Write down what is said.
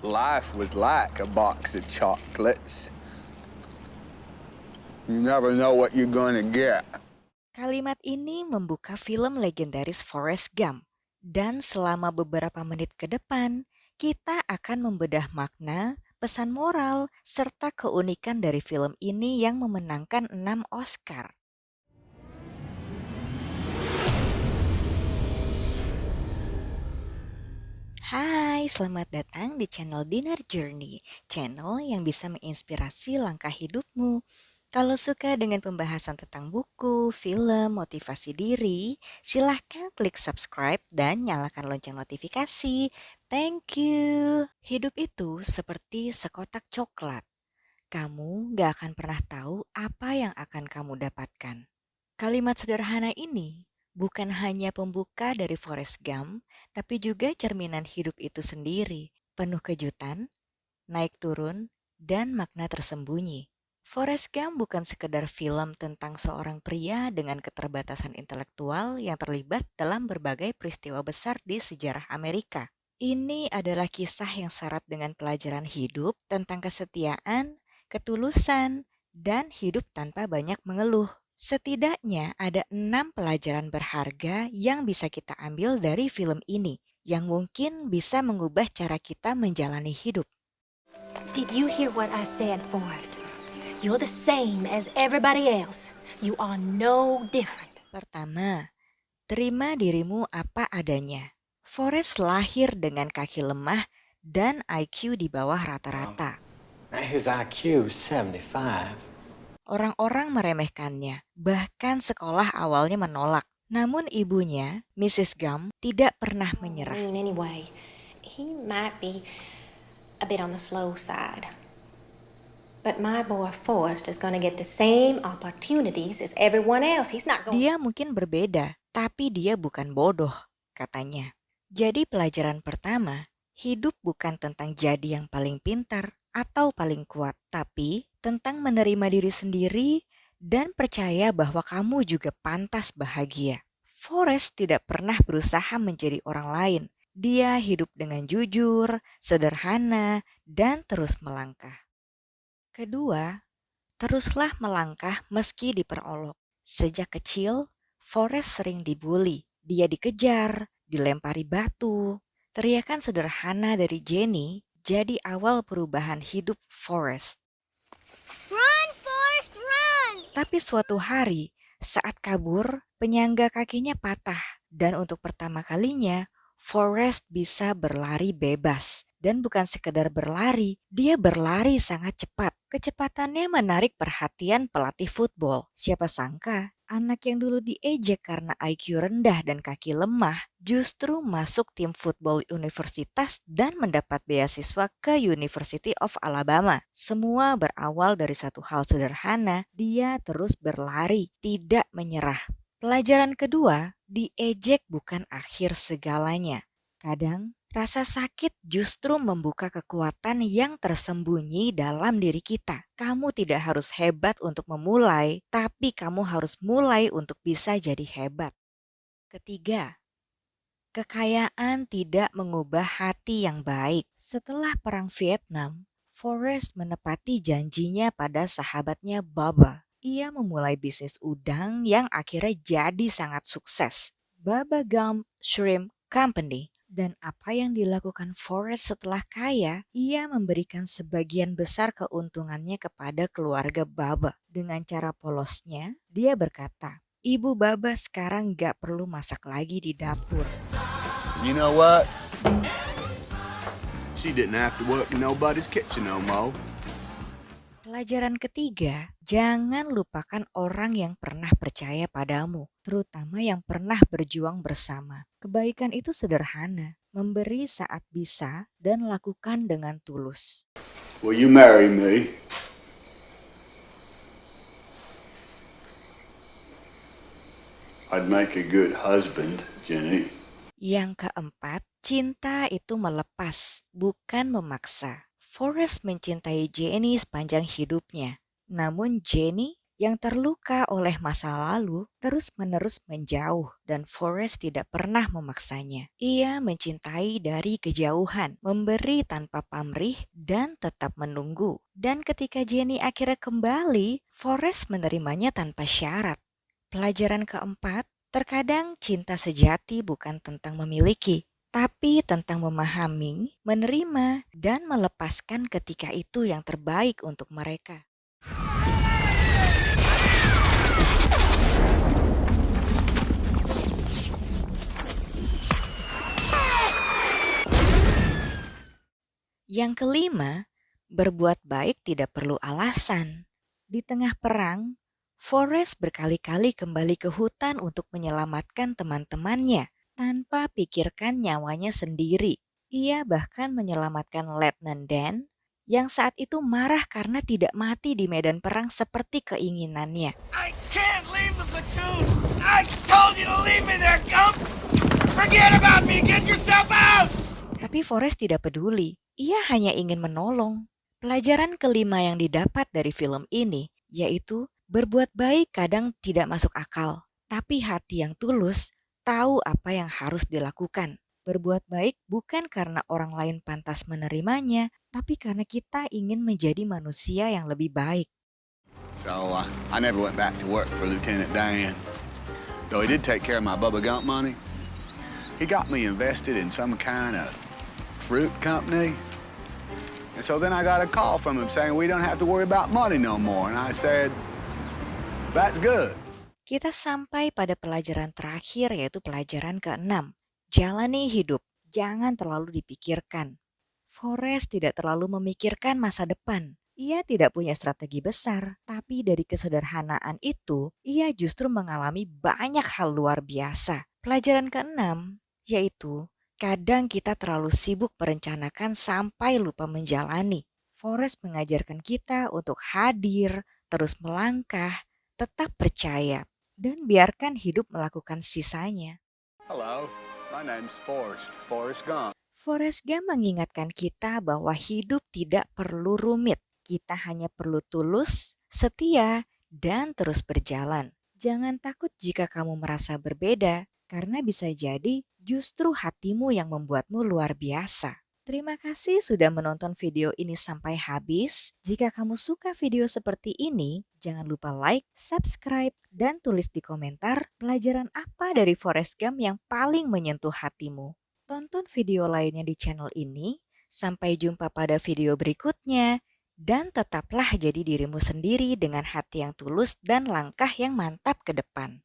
Life was like a box of chocolates. You never know what you're gonna get. Kalimat ini membuka film legendaris Forrest Gump. Dan selama beberapa menit ke depan, kita akan membedah makna, pesan moral, serta keunikan dari film ini yang memenangkan 6 Oscar. Hai, selamat datang di channel Dinner Journey, channel yang bisa menginspirasi langkah hidupmu. Kalau suka dengan pembahasan tentang buku, film, motivasi diri, silahkan klik subscribe dan nyalakan lonceng notifikasi. Thank you. Hidup itu seperti sekotak coklat. Kamu gak akan pernah tahu apa yang akan kamu dapatkan. Kalimat sederhana ini bukan hanya pembuka dari Forrest Gump, tapi juga cerminan hidup itu sendiri, penuh kejutan, naik turun, dan makna tersembunyi. Forrest Gump bukan sekedar film tentang seorang pria dengan keterbatasan intelektual yang terlibat dalam berbagai peristiwa besar di sejarah Amerika. Ini adalah kisah yang syarat dengan pelajaran hidup tentang kesetiaan, ketulusan, dan hidup tanpa banyak mengeluh. Setidaknya ada 6 pelajaran berharga yang bisa kita ambil dari film ini, yang mungkin bisa mengubah cara kita menjalani hidup. Did you hear what I said, Forrest? You're the same as everybody else. You are no different. Pertama, terima dirimu apa adanya. Forrest lahir dengan kaki lemah dan IQ di bawah rata-rata. His IQ 75. Orang-orang meremehkannya, bahkan sekolah awalnya menolak. Namun ibunya, Mrs. Gump, tidak pernah menyerah. Anyway, he might be a bit on the slow side. But my boy Forrest is going to get the same opportunities as everyone else. He's not going. Dia mungkin berbeda, tapi dia bukan bodoh, katanya. Jadi pelajaran pertama, hidup bukan tentang jadi yang paling pintar atau paling kuat, tapi tentang menerima diri sendiri dan percaya bahwa kamu juga pantas bahagia. Forrest tidak pernah berusaha menjadi orang lain. Dia hidup dengan jujur, sederhana, dan terus melangkah. Kedua, teruslah melangkah meski diperolok. Sejak kecil, Forrest sering dibully. Dia dikejar, dilempari batu. Teriakan sederhana dari Jenny jadi awal perubahan hidup Forrest. Run, Forrest, run! Tapi suatu hari, saat kabur, penyangga kakinya patah. Dan untuk pertama kalinya, Forrest bisa berlari bebas. Dan bukan sekedar berlari, dia berlari sangat cepat. Kecepatannya menarik perhatian pelatih football. Siapa sangka, anak yang dulu diejek karena IQ rendah dan kaki lemah justru masuk tim football universitas dan mendapat beasiswa ke University of Alabama. Semua berawal dari satu hal sederhana, dia terus berlari, tidak menyerah. Pelajaran kedua, diejek bukan akhir segalanya. Kadang, rasa sakit justru membuka kekuatan yang tersembunyi dalam diri kita. Kamu tidak harus hebat untuk memulai, tapi kamu harus mulai untuk bisa jadi hebat. Ketiga, kekayaan tidak mengubah hati yang baik. Setelah Perang Vietnam, Forrest menepati janjinya pada sahabatnya Bubba. Ia memulai bisnis udang yang akhirnya jadi sangat sukses. Bubba Gump Shrimp Company. Dan apa yang dilakukan Forrest setelah kaya, ia memberikan sebagian besar keuntungannya kepada keluarga Bubba. Dengan cara polosnya, dia berkata, Ibu Bubba sekarang gak perlu masak lagi di dapur. You know what? She didn't have to work in nobody's kitchen no more. Pelajaran ketiga, jangan lupakan orang yang pernah percaya padamu, terutama yang pernah berjuang bersama. Kebaikan itu sederhana, memberi saat bisa dan lakukan dengan tulus. Will you marry me? I'd make a good husband, Jenny. Yang keempat, cinta itu melepas, bukan memaksa. Forrest mencintai Jenny sepanjang hidupnya. Namun Jenny, yang terluka oleh masa lalu terus-menerus menjauh dan Forrest tidak pernah memaksanya. Ia mencintai dari kejauhan, memberi tanpa pamrih dan tetap menunggu. Dan ketika Jenny akhirnya kembali, Forrest menerimanya tanpa syarat. Pelajaran keempat, terkadang cinta sejati bukan tentang memiliki, tapi tentang memahami, menerima, dan melepaskan ketika itu yang terbaik untuk mereka. Yang kelima, berbuat baik tidak perlu alasan. Di tengah perang, Forrest berkali-kali kembali ke hutan untuk menyelamatkan teman-temannya tanpa pikirkan nyawanya sendiri. Ia bahkan menyelamatkan Letnan Dan yang saat itu marah karena tidak mati di medan perang seperti keinginannya. I can't leave the platoon! I told you to leave me there, Gump! Forget about me! Get yourself out! Tapi Forrest tidak peduli. Ia hanya ingin menolong. Pelajaran kelima yang didapat dari film ini yaitu berbuat baik kadang tidak masuk akal, tapi hati yang tulus tahu apa yang harus dilakukan. Berbuat baik bukan karena orang lain pantas menerimanya, tapi karena kita ingin menjadi manusia yang lebih baik. So I never went back to work for Lieutenant Dan. Though he did take care of my Bubba Gump money, he got me invested in some kind of fruit company. And so then I got a call from him saying we don't have to worry about money no more. And I said, that's good. Kita sampai pada pelajaran terakhir yaitu pelajaran ke-6. Jalani hidup, jangan terlalu dipikirkan. Forrest tidak terlalu memikirkan masa depan. Ia tidak punya strategi besar, tapi dari kesederhanaan itu, ia justru mengalami banyak hal luar biasa. Pelajaran ke-6 yaitu kadang kita terlalu sibuk merencanakan sampai lupa menjalani. Forrest mengajarkan kita untuk hadir, terus melangkah, tetap percaya, dan biarkan hidup melakukan sisanya. Hello, my name's Forrest Gump. Forrest Gump mengingatkan kita bahwa hidup tidak perlu rumit. Kita hanya perlu tulus, setia, dan terus berjalan. Jangan takut jika kamu merasa berbeda, karena bisa jadi justru hatimu yang membuatmu luar biasa. Terima kasih sudah menonton video ini sampai habis. Jika kamu suka video seperti ini, jangan lupa like, subscribe, dan tulis di komentar pelajaran apa dari Forrest Gump yang paling menyentuh hatimu. Tonton video lainnya di channel ini. Sampai jumpa pada video berikutnya. Dan tetaplah jadi dirimu sendiri dengan hati yang tulus dan langkah yang mantap ke depan.